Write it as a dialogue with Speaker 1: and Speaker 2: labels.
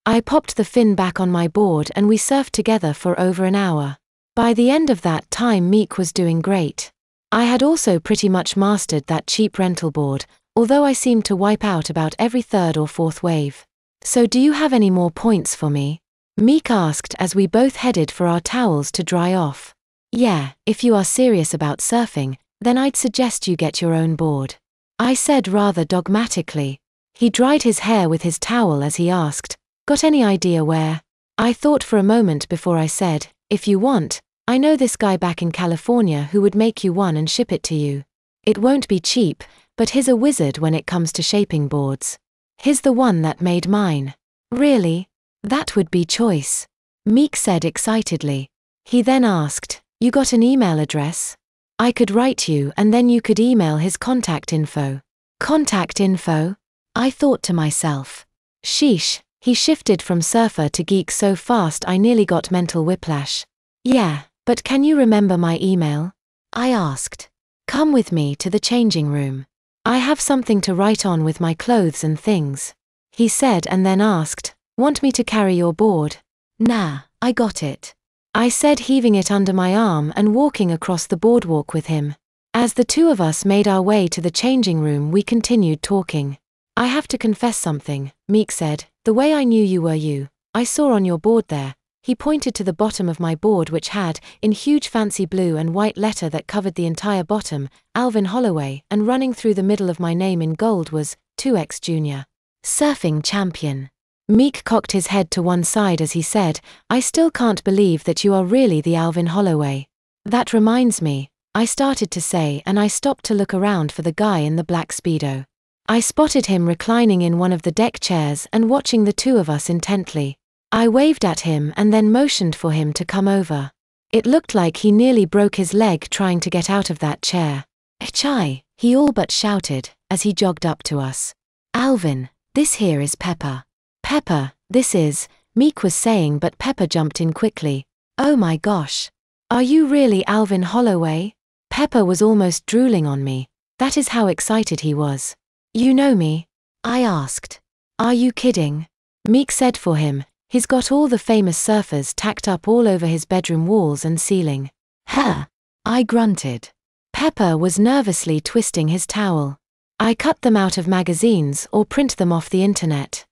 Speaker 1: I popped the fin back on my board and we surfed together for over an hour. By the end of that time Meek was doing great. I had also pretty much mastered that cheap rental board, although I seemed to wipe out about every third or fourth wave. So do you have any more points for me? Meek asked as we both headed for our towels to dry off. Yeah, if you are serious about surfing, then I'd suggest you get your own board, I said rather dogmatically. He dried his hair with his towel as he asked, got any idea where? I thought for a moment before I said, if you want, I know this guy back in California who would make you one and ship it to you. It won't be cheap, but he's a wizard when it comes to shaping boards. He's the one that made mine. Really? That would be choice, Meek said excitedly. He then asked, you got an email address? I could write you and then you could email his contact info. Contact info? I thought to myself. Sheesh, he shifted from surfer to geek so fast I nearly got mental whiplash. Yeah, but can you remember my email? I asked. Come with me to the changing room. I have something to write on with my clothes and things, he said and then asked, want me to carry your board? Nah, I got it, I said, heaving it under my arm and walking across the boardwalk with him. As the two of us made our way to the changing room we continued talking. I have to confess something, Meek said, the way I knew you were you, I saw on your board there. He pointed to the bottom of my board which had, in huge fancy blue and white letter that covered the entire bottom, Alvin Holloway, and running through the middle of my name in gold was, 2X Junior. Surfing champion. Meek cocked his head to one side as he said, I still can't believe that you are really the Alvin Holloway. That reminds me, I started to say, and I stopped to look around for the guy in the black Speedo. I spotted him reclining in one of the deck chairs and watching the two of us intently. I waved at him and then motioned for him to come over. It looked like he nearly broke his leg trying to get out of that chair. Chai, he all but shouted, as he jogged up to us. Alvin, this here is Pepper. Pepper, this is, Meek was saying, but Pepper jumped in quickly. Oh my gosh. Are you really Alvin Holloway? Pepper was almost drooling on me. That is how excited he was. You know me? I asked. Are you kidding? Meek said for him, he's got all the famous surfers tacked up all over his bedroom walls and ceiling. Huh? I grunted. Pepper was nervously twisting his towel. I cut them out of magazines or print them off the internet.